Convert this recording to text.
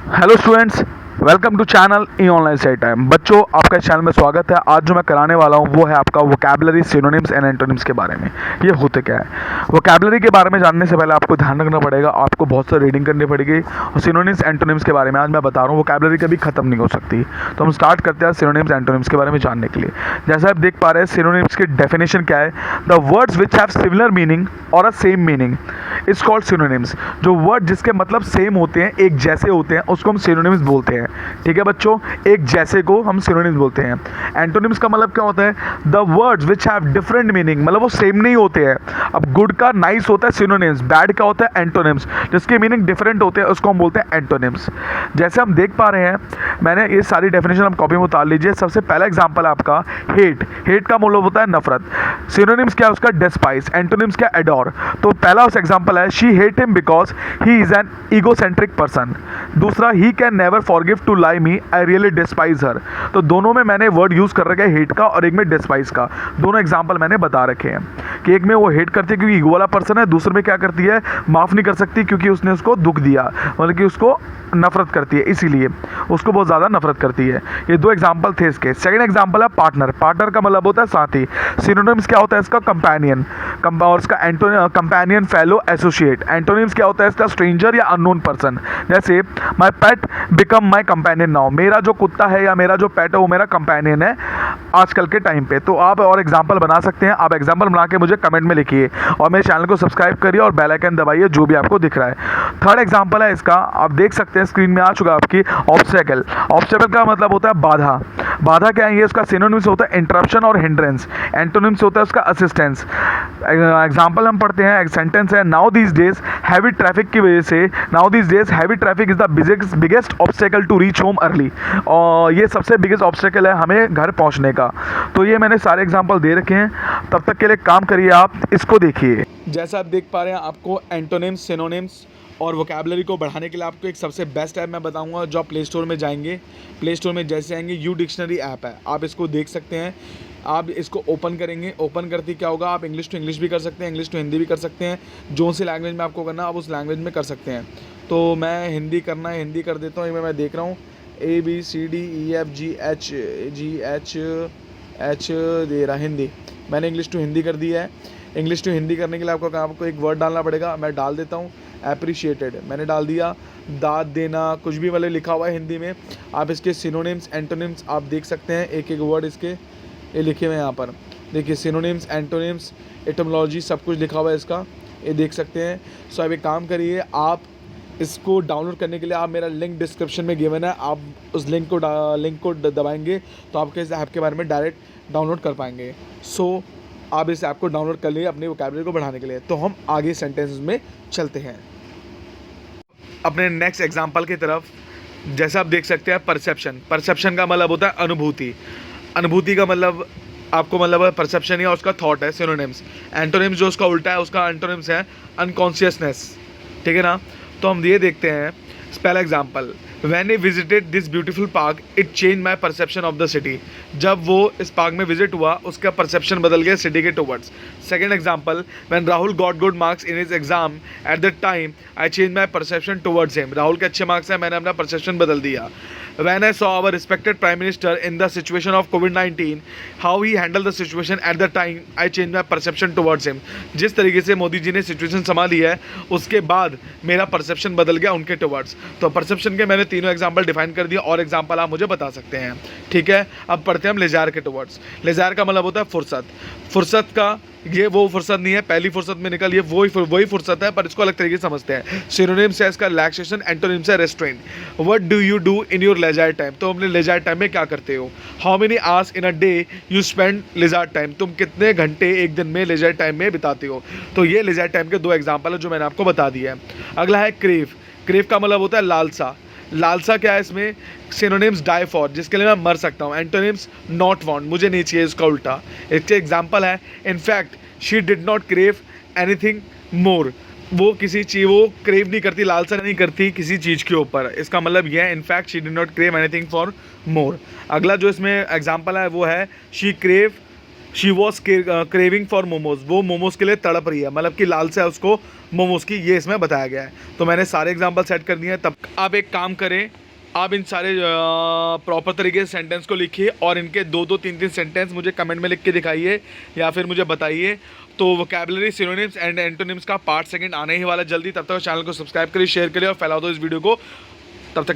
Hello students, welcome to channel E online study time. बच्चों, आपका इस चैनल में स्वागत है। आज जो मैं कराने वाला हूँ वो है आपका वोकैबुलरी, सिनोनिम्स एंड एंटोनिम्स के बारे में। ये होते क्या है? वोकैबुलरी के बारे में जानने से पहले आपको ध्यान रखना पड़ेगा, आपको बहुत सारी रीडिंग करनी पड़ेगी। और सिनोनिम्स एंटोनिम्स के बारे में आज मैं बता रहा हूँ। वोकैबुलरी कभी खत्म नहीं हो सकती। तो हम स्टार्ट करते हैं सिनोनिम्स एंटोनिम्स के बारे में जानने के लिए। जैसा आप देख पा रहे हैं, सिनोनिम्स की डेफिनेशन क्या है? The words which have similar meaning or a same meaning is called synonyms. जो वर्ड जिसके मतलब सेम होते हैं, एक जैसे होते हैं, उसको हम सिनोनिम्स बोलते हैं। ठीक है बच्चों, एक जैसे को हम सिनोनिम्स बोलते हैं। एंटोनिम्स का मतलब क्या होता है? The words which have different meaning, मतलब वो सेम नहीं होते हैं। अब गुड का नाइस होता है सिनोनिम्स, बैड का होता है एंटोनिम्स। जिसके मीनिंग डिफरेंट होते हैं उसको हम बोलते हैं एंटोनिम्स। जैसे हम देख पा रहे हैं, मैंने ये सारी डेफिनेशन आप कॉपी में उतार लीजिए। सबसे पहला एग्जाम्पल है आपका हेट। हेट का मतलब होता है नफरत। सिनोनिम्स क्या है उसका? डिस्पाइस। एंटोनिम्स क्या? एडोर। तो पहला उस एग्जाम्पल है she hate him because he is an egocentric person. दूसरा, he can never forgive to lie me, I really despise her. तो दोनों में मैंने वर्ड यूज कर रखा है हेट का और एक में डिस्पाइज का। दोनों एग्जाम्पल मैंने बता रखे हैं कि एक में वो हेट करती है क्योंकि ईगो वाला पर्सन है, दूसरे में क्या करती है? माफ नहीं कर सकती क्योंकि उसने उसको दुख दिया, मतलब कि उसको नफरत करती है, इसीलिए उसको बहुत ज़्यादा नफरत करती है। ये दो एग्जाम्पल थे इसके। सेकंड एग्जाम्पल है पार्टनर। पार्टनर का मतलब होता है साथी। सिनोनिम्स क्या होता है इसका? कंपेनियन। और इसका कंपेनियन, फेलो, एसोसिएट। एंटोनिम्स क्या होता है इसका? स्ट्रेंजर या अननोन पर्सन। जैसे माई पेट बिकम माई कंपेनियन नाउ। मेरा जो कुत्ता है या मेरा जो पेट है वो मेरा कंपेनियन है आजकल के टाइम पे। तो आप और एग्जाम्पल बना सकते हैं। आप एग्जाम्पल बना के मुझे कमेंट में लिखिए और मेरे चैनल को सब्सक्राइब करिए और बेल आइकन दबाइए जो भी आपको दिख रहा है। थर्ड एग्जाम्पल है इसका, आप देख सकते हैं स्क्रीन में आ चुका आपकी, ऑब्स्टेकल। ऑब्स्टेकल का मतलब होता है बाधा। बाधा क्या है? ये उसका सिनोनिम्स होता है इंटरप्शन और हिंड्रेंस। एंटोनिम्स होता है उसका असिस्टेंस। एग्जाम्पल हम पढ़ते हैं, एक सेंटेंस है, now these days heavy traffic की वजह से, now these days heavy traffic is the biggest obstacle to reach home early. और ये सबसे बिगेस्ट ऑब्स्टेकल है हमें घर पहुंचने का। तो ये मैंने सारे एग्जाम्पल दे रखे हैं। तब तक के लिए काम करिए, आप इसको देखिए। जैसा आप देख पा रहे हैं, आपको एंटोनिम्स, सिनोनिम्स और वोकैबुलरी को बढ़ाने के लिए आपको एक सबसे बेस्ट ऐप मैं बताऊंगा। जो आप प्ले स्टोर में जाएंगे, प्ले स्टोर में जैसे आएंगे, यू डिक्शनरी ऐप है, आप इसको देख सकते हैं। आप इसको ओपन करेंगे, ओपन करते क्या होगा, आप इंग्लिश टू इंग्लिश भी कर सकते हैं, इंग्लिश टू हिंदी भी कर सकते हैं। जो सी लैंग्वेज में आपको करना है आप उस लैंग्वेज में कर सकते हैं। तो मैं हिंदी करना है, हिंदी कर देता हूँ। ये मैं देख रहा हूँ ABCDEFGH दे रहा हिंदी। मैंने इंग्लिश टू हिंदी कर दिया है। इंग्लिश टू हिंदी करने के लिए आपको एक वर्ड डालना पड़ेगा। मैं डाल देता हूँ एप्रिशिएटेड, मैंने डाल दिया। दाद देना, कुछ भी मतलब लिखा हुआ है हिंदी में। आप इसके सिनोनिम्स, एंटोनिम्स आप देख सकते हैं, एक एक वर्ड इसके ये लिखे हुए हैं यहाँ पर। देखिए सिनोनिम्स, एंटोनिम्स, एटोमोलॉजी सब कुछ लिखा हुआ है इसका, ये देख सकते हैं। सो अब एक काम करिए, आप इसको डाउनलोड करने के लिए आप मेरा लिंक डिस्क्रिप्शन में गिवन है, आप उस लिंक को दबाएंगे तो आपके इस ऐप के बारे में डायरेक्ट डाउनलोड कर पाएंगे। सो आप इस ऐप को डाउनलोड कर लिए अपनी वोकैबुलरी को बढ़ाने के लिए। तो हम आगे सेंटेंसेस में चलते हैं अपने नेक्स्ट एग्जाम्पल की तरफ। जैसा आप देख सकते हैं परसेप्शन। परसेप्शन का मतलब होता है अनुभूति। अनुभूति का मतलब आपको मतलब परसेप्शन या उसका थॉट है। सिनोनिम्स, एंटोनिम्स जो उसका उल्टा है, उसका एंटोनिम्स है अनकॉन्शियसनेस। ठीक है ना? तो हम ये देखते हैं पहला example, when a visited this beautiful park it change my perception of the city. जब वो इस पार्क में विजिट हुआ उसका परसेप्शन बदल गया सिटी के towards. Second example, when Rahul got good marks in his exam at the time I change my perception towards him. Rahul के अच्छे मार्क्स हैं, मैंने अपना परसेप्शन बदल दिया। When I saw our respected Prime Minister in the situation of COVID-19, how he handled the situation at the time, I changed my perception towards him. जिस तरीके से मोदी जी ने सिचुएशन संभाली है उसके बाद मेरा परसेप्शन बदल गया उनके टुवर्ड्स। तो परसेप्शन के मैंने तीनों एग्जाम्पल डिफाइन कर दिया और एग्जाम्पल आप मुझे बता सकते हैं। ठीक है, अब पढ़ते हैं हम लेजार के टुवर्ड्स। लेजार का मतलब होता है फुर्सत। फुर्सत का ये वो फुर्सत नहीं है पहली फुर्सत में निकल, ये वही फुर्सत है, पर इसको अलग तरीके से समझते हैं। सिनोनिम्स है इसका रिलैक्सेशन, एंटोनिम्स है restaurant. What do you do in your leisure time? तो अपने लेजर टाइम में क्या करते हो? How many hours in a day you spend leisure time? तुम कितने घंटे एक दिन में लेजर टाइम में बिताते हो? तो ये लेजर टाइम के दो एग्जाम्पल है जो मैंने आपको बता दिया है। अगला है क्रेव। क्रेव का मतलब होता है लालसा। लालसा क्या है इसमें? सिनोनिम्स डाई फॉर, जिसके लिए मैं मर सकता हूँ। एंटोनिम्स नॉट वांट, मुझे नहीं चाहिए, इसका उल्टा। इसके एग्जाम्पल है, in fact she did not crave anything more. वो किसी चीज़ वो क्रेव नहीं करती, लालसा नहीं करती किसी चीज़ के ऊपर। इसका मतलब यह है in fact she did not crave anything for more. अगला जो इसमें एग्जाम्पल है वो है she crave she was craving for momos, वो मोमोज के लिए तड़प रही है, मतलब कि लालसा है उसको मोमोज की, ये इसमें बताया गया है। तो मैंने सारे एग्जाम्पल सेट कर दिए हैं। तब आप एक काम करें, आप इन सारे प्रॉपर तरीके से सेंटेंस को लिखिए और इनके 2-2 3-3 सेंटेंस मुझे कमेंट में लिख के दिखाइए या फिर मुझे बताइए। तो वोकैबुलरी, सिनोनिम्स एंड एंटोनिम्स का पार्ट 2 आने ही वाला है जल्दी। तब तक चैनल को सब्सक्राइब करिए, शेयर करिए और फैला दो इस वीडियो को। तब तक